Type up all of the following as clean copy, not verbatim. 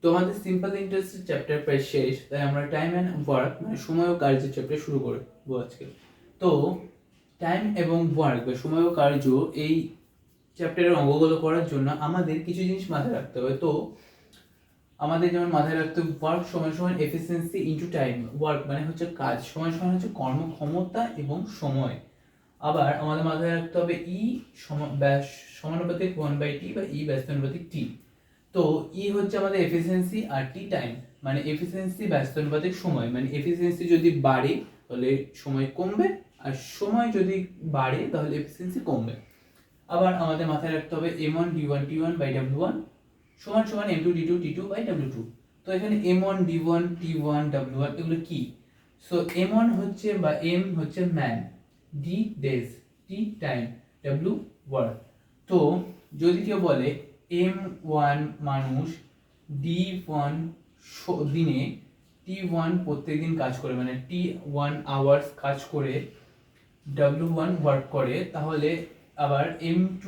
তো আমাদের সিম্পল ইন্টারেস্টের চ্যাপ্টার প্রায় শেষ, তাই আমরা টাইম অ্যান্ড ওয়ার্ক মানে সময় ও কার্যের চ্যাপ্টার শুরু করবো আজকে। তো টাইম এবং ওয়ার্ক বা সময় ও কার্য এই চ্যাপ্টারের অঙ্গগুলো করার জন্য আমাদের কিছু জিনিস মাথায় রাখতে হবে। তো আমাদের যেমন মাথায় রাখতে হবে ওয়ার্ক সমান সমান এফিসিয়েন্সি ইন্টু টাইম। ওয়ার্ক মানে হচ্ছে কাজ, সমান সমান হচ্ছে কর্মক্ষমতা এবং সময়। আবার আমাদের মাথায় রাখতে হবে সমানুপাতিক 1/t বা ই ব্যস্তানুপাতিক টি। তো ই হচ্ছে আমাদের এফিসিয়েন্সি আর টি টাইম, মানে এফিসিয়েন্সি ব্যস্তানুপাতিক সময়। মানে এফিসিয়েন্সি যদি বাড়ে তাহলে সময় কমবে, আর সময় যদি বাড়ে তাহলে এফিসিয়েন্সি কমবে। আবার আমাদের মাথায় রাখতে হবে m1 d1 t1 by w1 সমান সমান m2 d2 t2 by w2। তো এখানে m1 d1 t1 w1 এগুলো কি? সো m1 হচ্ছে বা m হচ্ছে man, d days, t time, w work. তো যদি কেউ বলে m1 মানুষ d1 দিনে t1 প্রত্যেকদিন কাজ করে, মানে t1 আওয়ার্স কাজ করে w1 ওয়ার্ক করে, তাহলে আবার m2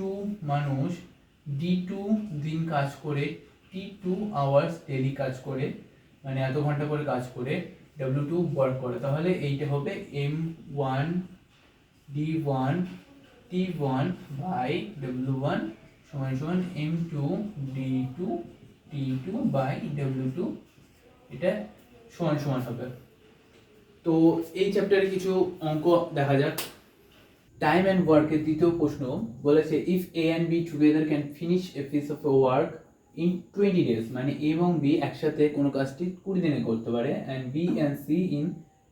মানুষ d2 দিন কাজ করে t2 আওয়ার্স ডেলি কাজ করে, মানে এত ঘন্টা করে কাজ করে w2 ওয়ার্ক করে, তাহলে এইটা হবে m1 d1 t1 by w1 সমান সমান m2 d2 t2 by w2, এটা সমান সমান হবে। তো এই চ্যাপ্টারে কিছু অঙ্ক দেখা যাক। টাইম অ্যান্ড ওয়ার্কের দ্বিতীয় প্রশ্ন বলেছে if A and B together can finish a piece of work in 20 days, মানে এ এবং বি একসাথে কোনো কাজটি 20 দিনে করতে পারে, and B and C in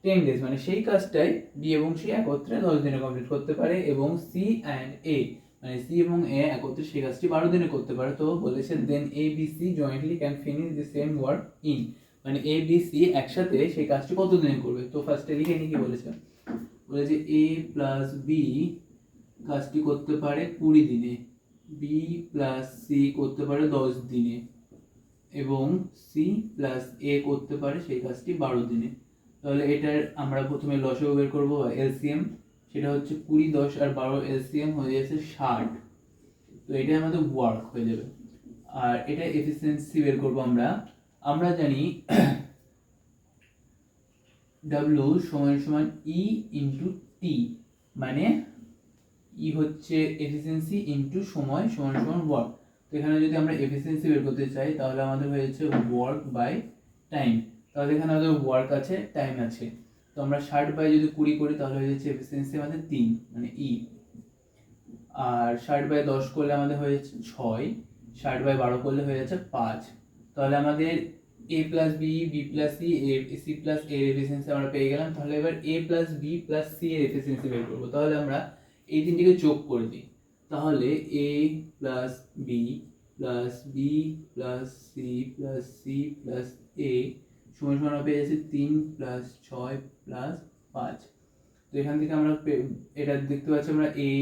10 days, মানে সেই কাজটাই বি এবং সি একত্রে 10 দিনে কমপ্লিট করতে পারে, এবং সি অ্যান্ড এ মানে সি এবং এ একত্রে সেই কাজটি 12 দিনে করতে পারে। তো বলেছে then A B C jointly can finish the same work in, মানে এ বি সি একসাথে সেই কাজটি কত দিনে করবে। তো ফার্স্টে লিখে নিয়ে কি বলেছে, বলেছে এ প্লাস বি কাজটি করতে পারে 20 দিনে, বি প্লাস সি করতে পারে 10 দিনে, এবং সি প্লাস এ করতে পারে সেই কাজটি 12 দিনে। তাহলে এটার আমরা প্রথমে লসাগু বের করবো বা এলসিএম, সেটা হচ্ছে 20, 10 আর 12 এলসিএম হয়ে যাচ্ছে 60। তো এটা আমাদের ওয়ার্ক হয়ে যাবে। আর এটা এফিসিয়েন্সি বের করবো আমরা। আমরা জানি W সমান সমান E ইন্টু টি, মানে ই হচ্ছে এফিসিয়েন্সি ইন্টু সময় সমান সমান ওয়ার্ক। তো এখানে যদি আমরা এফিসিয়েন্সি বের করতে চাই তাহলে আমাদের হয়েছে ওয়ার্ক বাই টাইম। তাহলে এখানে আমাদের ওয়ার্ক আছে, টাইম আছে। তো আমরা 60 বাই যদি 20 করি তাহলে হয়ে যাচ্ছে এফিসিয়েন্সি আমাদের 3, মানে ই। আর 60 বাই 10 করলে আমাদের হয়ে যাচ্ছে 6, 60 বাই 12 করলে হয়ে যাচ্ছে 5। তাহলে আমাদের a plus B, B plus C, C plus এর এফিসিয়েন্সি আমরা পেয়ে গেলাম। তাহলে এবার a plus B plus C এর এফিসিয়েন্সি বের করবো। তাহলে আমরা এই তিনটিকে যোগ করে দিই, তাহলে a plus B plus B plus C plus C plus A সমান সমান পেয়ে যাচ্ছে 3 প্লাস 6 প্লাস 5। তো এখান থেকে আমরা এটা দেখতে পাচ্ছি আমরা এ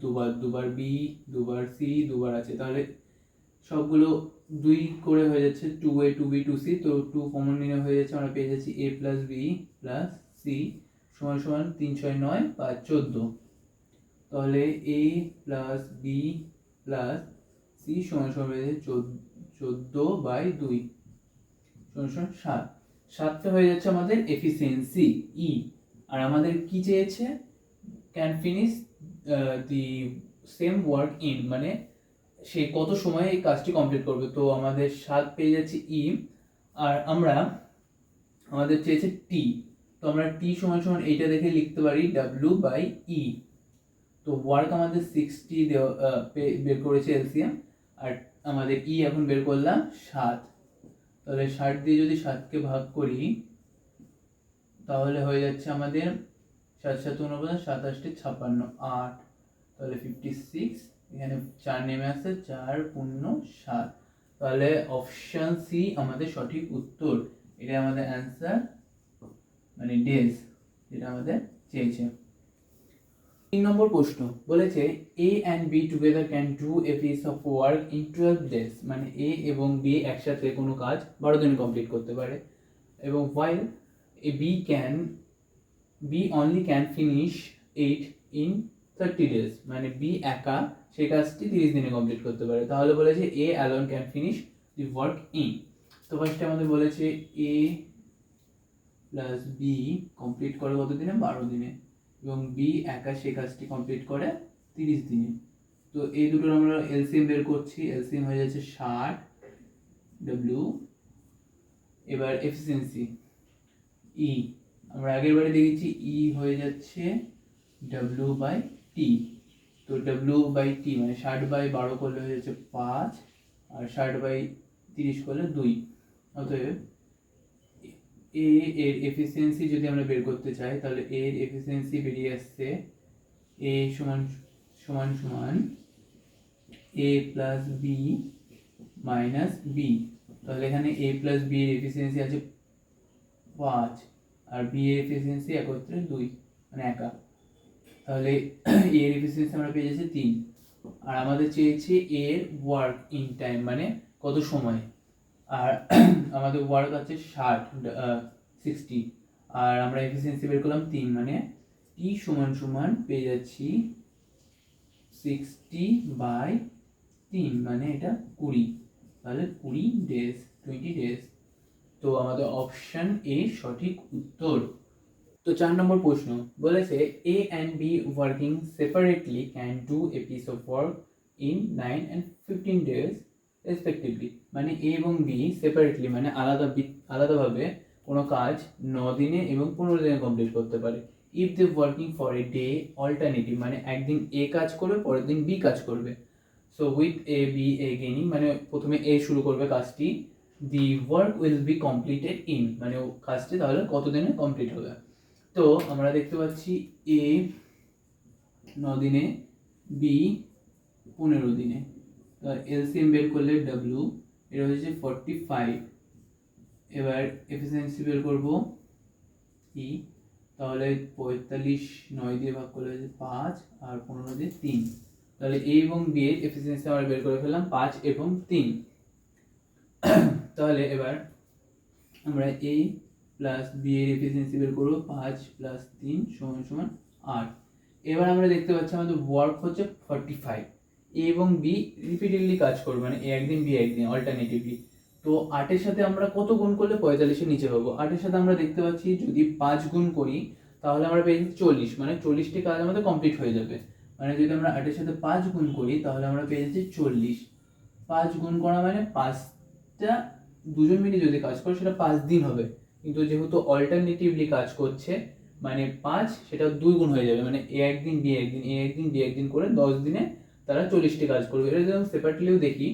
দুবার, দুবার বি, দুবার সি, দুবার আছে, তাহলে সবগুলো 2 করে হয়ে যাচ্ছে 2a 2b 2c। তো 2 কমন নিয়ে হয়ে যাচ্ছে, আমরা পেয়ে যাচ্ছি a plus B plus C সমান সমান 3 6 9 5 14। তাহলে a plus B plus C সমান সমান হয়ে যাচ্ছে 14 বাই 2 সমান সমান 7। 7টা হয়ে যাচ্ছে আমাদের এফিসিয়েন্সি ই। আর আমাদের কি চেয়েছে, can finish the same work in, মানে সে কত সময়ে এই কাজটি কমপ্লিট করবে। তো আমাদের 7 পেয়ে যাচ্ছে ই, আর আমরা আমাদের চেয়েছে টি। তো আমরা টি সমান সমান এইটা দেখে লিখতে পারি ডাব্লিউ বাই ই। তো ওয়ার্ক আমাদের 60 বের করেছে এলসিএম, আর আমাদের ই এখন বের করলাম 7। তাহলে 60 দিয়ে যদি 7কে ভাগ করি তাহলে হয়ে যাচ্ছে আমাদের 7 7 49, 27 56, 8, তাহলে 56। এখানে 4 নেমে আসছে, 4 0 7। তাহলে অপশন সি আমাদের সঠিক উত্তর। এটা আমাদের অ্যান্সার, মানে ডেজ, যেটা আমাদের চেয়েছে। 3 নম্বর প্রশ্ন বলেছে A and B together can do a piece of work in 12 days, মানে এ এবং বি একসাথে কোনো কাজ 12 দিনে কমপ্লিট করতে পারে, এবং while a B only can finish it in 30 days, মানে বি একা সেই কাজটি 30 দিনে কমপ্লিট করতে পারে। তাহলে বলেছে এ alone can finish the work in তো ফার্স্টে আমাদের বলেছে এ প্লাস বি কমপ্লিট করে কত দিনে? 12 দিনে, এবং বি একা সে কাজটি কমপ্লিট করে 30 দিনে। তো এই দুটোর আমরা এলসিএম বের করছি, এলসিএম হয়ে যাচ্ছে 60 ডব্লিউ। এবার এফিসিয়েন্সি ই, আমরা আগের বারে দেখেছি ই হয়ে যাচ্ছে ডব্লিউ বাই টি। তো ডব্লিউ বাই টি মানে 60/12 করলে হয়ে যাচ্ছে 5, আর 60/30 করলে 2। অতএব এ এর এফিসিয়েন্সি যদি আমরা বের করতে চাই, তাহলে এর এফিসিয়েন্সি বেরিয়ে আসছে এ সমান সমান সমান এ প্লাস বি মাইনাস বি। তাহলে এখানে এ প্লাস বি এর এফিসিয়েন্সি আছে 5, আর বি এর এফিসিয়েন্সি একত্রে 2 মানে একা। তাহলে এর এফিসিয়েন্সি আমরা পেয়ে যাচ্ছি 3, আর আমাদের চেয়েছে এর ওয়ার্ক ইন টাইম মানে কত সময়, আর আমাদের ওয়ার্ক আছে 60, আর আমরা এফিসিয়েন্সি বের করলাম 3, মানে টি সমান সমান পেয়ে যাচ্ছি 60/3 মানে এটা 20, তাহলে 20 ডেজ, 20 ডেজ। তো আমাদের অপশন এ সঠিক উত্তর। তো 4 নম্বর প্রশ্ন বলেছে A and B working separately can do a piece of work in 9 and 15 days respectively. মানে এ এবং বি সেপারেটলি মানে আলাদাভাবে কোনো কাজ 9 দিনে এবং 15 দিনে কমপ্লিট করতে পারে। If they working for a day alternative মানে একদিন এ কাজ করবে পরের দিন বি কাজ করবে। So with A B A gaining মানে প্রথমে এ শুরু করবে কাজটি, the work will be completed in মানে কাজটি তাহলে কত দিনে কমপ্লিট হবে। তো আমরা দেখতে পাচ্ছি এ 9 দিনে, বি 15 দিনে। তো এলসিএম বের করলে ডব্লিউ এটা হচ্ছে 45। এবার এফিসিয়েন্সি বের করব ই, তাহলে 45 9 দিয়ে ভাগ করলে হচ্ছে 5, আর 15 দিয়ে 3। তাহলে এ এবং বি এর এফিসিয়েন্সি আমরা বের করে ফেললাম 5 এবং 3। তাহলে এবার আমরা এ প্লাস বি এর এফিসিয়েন্সি বের করবো 5 + 3 = 8। এবার আমরা দেখতে পাচ্ছি আমাদের ওয়ার্ক হচ্ছে 45, এ এবং বি রিপিটেডলি কাজ করবে মানে এ একদিন বি একদিন অল্টারনেটিভলি। তো 8 এর সাথে আমরা কত গুণ করলে 45 এর নিচে পাবো? 8 এর সাথে আমরা দেখতে পাচ্ছি যদি 5 গুণ করি তাহলে আমরা পেয়ে যাচ্ছি 40, মানে 40টি কাজ আমাদের কমপ্লিট হয়ে যাবে। মানে যদি আমরা 8 এর সাথে 5 গুণ করি তাহলে আমরা পেয়ে যাচ্ছি 40। 5 গুণ করা মানে 5টা দুজন মিলে যদি কাজ করে সেটা 5 দিন হবে, কিন্তু যেহেতু অল্টারনেটিভলি কাজ করছে মানে 5 সেটা 2 গুণ হয়ে যাবে, মানে এ একদিন বি একদিন এ একদিন বি একদিন করে 10 দিনে তারা 40টি কাজ করবে। এটা যদি আমি সেপারেটলিও দেখি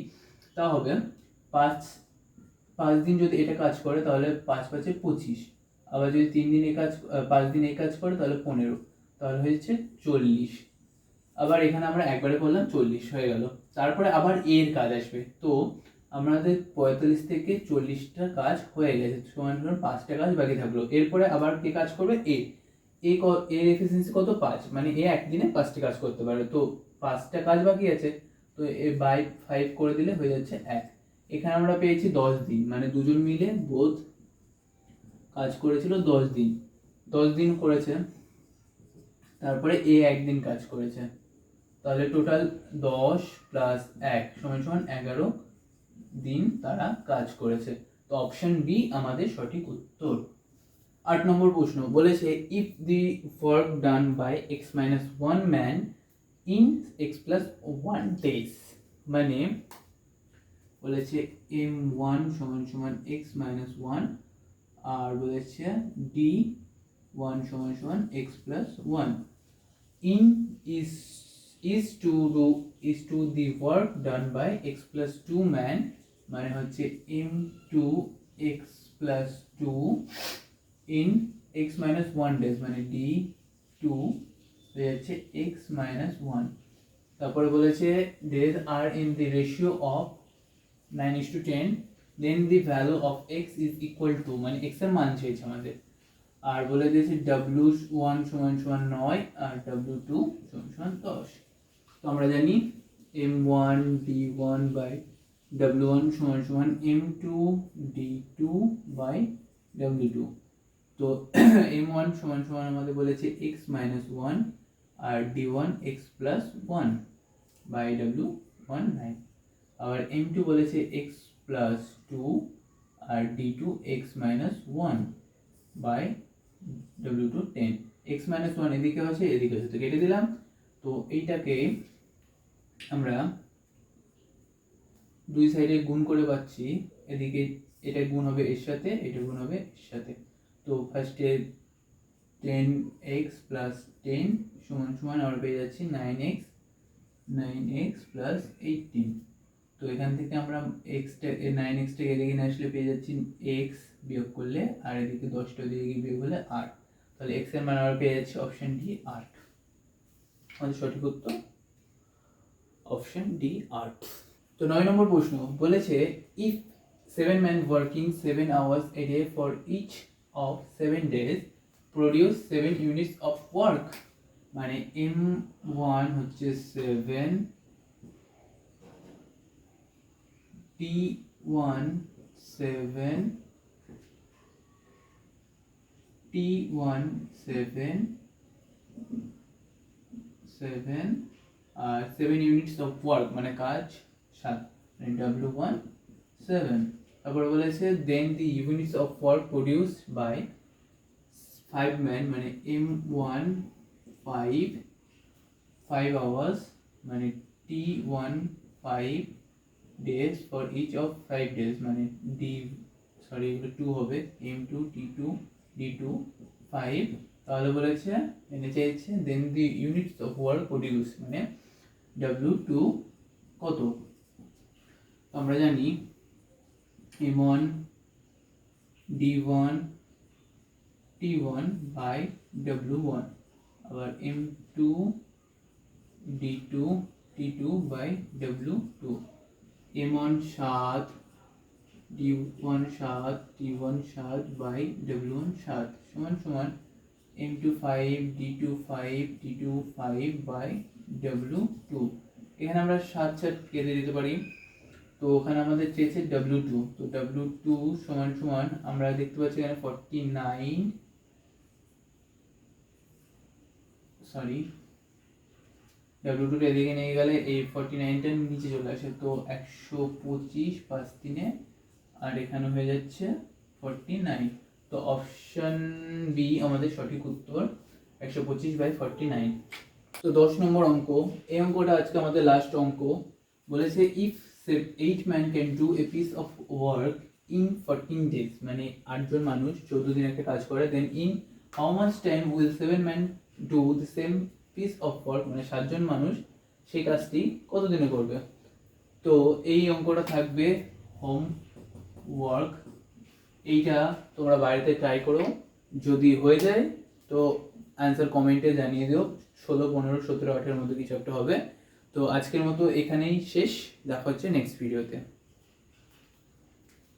তা হবে 5 দিন যদি এটা কাজ করে তাহলে 5 5 25, আবার যদি 3 দিন এই কাজ 5 দিন এই কাজ করে তাহলে 15, তাহলে হচ্ছে 40। আবার এখানে আমরা একবারে করলাম 40 হয়ে গেল, তারপরে আবার এর কাজ আসবে। তো আমাদের 45 থেকে 40টা কাজ হয়ে গেছে, সমান সমান 5টা কাজ বাকি থাকলো। এরপরে আবার কে কাজ করবে? এ এর এফিসিয়েন্সি কত? 5, মানে এ একদিনে 5টি কাজ করতে পারে। তো 5টা কাজ বাকি আছে, তো এ বাই 5 করে দিলে হয়ে যাচ্ছে 1। এখানে আমরা পেয়েছি 10 দিন, মানে দুজন মিলে বোথ কাজ করেছিল 10 দিন, 10 দিন করেছে। তারপরে এ একদিন কাজ করেছে, তাহলে টোটাল 10 + 1 = 11 দিন তারা কাজ করেছে। তো অপশন বি আমাদের সঠিক উত্তর। 8 নম্বর প্রশ্ন বলেছে if the work done by x-1 man in x+1 days, মানে বলেছে m1 = x-1 আর বলেছে d1 = x+1 in is to the work done by x+2 man, মানে হচ্ছে m2 x+2 in x-1 days, মানে d2 হয়ে যাচ্ছে x-1। তারপরে বলেছে days are in the ratio of 9:10, then the value of x is equal to, মানে x এর মান চেয়েছে আমাদের। আর বলে দিয়েছে w1 = 9 আর w2 = 10। তো আমরা জানি m1 d1 by w1 = m2 d2 by w2। তো m1 = আমাদের বলেছে x-1 R d1 x+1 by w1 9, আবার m2 বলেছে x+2 আর d2 x minus 1 by w2 10। x minus 1 এদিকে আছে এদিকে আছে, তো কেটে দিলাম। তো এইটাকে আমরা দুই সাইডে গুণ করে পাচ্ছি, এদিকে এটা গুণ হবে এর সাথে, এটা গুণ হবে এর সাথে। তো ফার্স্টে 10x plus 10 সমান সমান আমরা পেয়ে যাচ্ছি 9x plus 18। তো এখান থেকে আমরা x 9x টাকে এদিকে নিয়ে আসলে পেয়ে যাচ্ছি x বিয়োগ করলে, আর এদিকে 10টা দিকে বিয়োগ হলে 8। তাহলে x এর মান আমরা পেয়ে যাচ্ছি অপশন ডি 8। আমাদের সঠিক উত্তর অপশন ডি 8। তো 9 নম্বর প্রশ্ন বলেছে if 7 men working 7 hours a day for each of 7 days produce 7 units of work, মানে m1 হচ্ছে 7, t1 7, t1 7 R 7 units of work মানে কাজ 7, মানে w1 7। তারপর বলেছে then the units of work produced by 5 men, মানে m1 5 hours, মানে t1 5 days for each of 5 days, মানে এগুলো 2 হবে, m2 t2 d2 5। তাহলে বলেছে এনে চাইছে দেন the units of work produce, মানে w2 কত। আমরা জানি m1 d1 t1 by w1, আবার m2 d2 t2 by w2, m1 7 d1 7 t1 7 by w1 7 সমান সমান m2 5 d2 5 t2 5 by w2। এখানে আমরা 7 কেটে দিতে পারি। তো ওখানে আমাদের চেয়েছে w2, তো w2 সমান সমান আমরা দেখতে পাচ্ছি এখানে 49, সরি w2 টা এদিকে নিয়ে গেলে এই 49টা নিচে চলে আসে, তো 125 5 3, আর এখানে হয়ে যাচ্ছে 49। তো অপশন বি আমাদের সঠিক উত্তর 125/49। তো 10 নম্বর অঙ্ক, এই অঙ্কটা আজকে আমাদের লাস্ট অঙ্ক। বলেছে if 8 men can do a piece of work in 14 days, মানে 8 জন মানুষ 14 দিন একটা কাজ করে, then in how much time will 7 men do the same piece of work, মানে 7 জন মানুষ সেই কাজটি কত দিনে করবে। তো এই অঙ্কটা থাকবে হোম ওয়ার্ক, এইটা তোমরা বাড়িতে ট্রাই করো, যদি হয়ে যায় তো অ্যান্সার কমেন্টে জানিয়ে দিও। 16 15 17 18 মধ্যে কিছু একটা হবে। তো আজকের মতো এখানেই শেষ, দেখা হচ্ছে নেক্সট ভিডিওতে।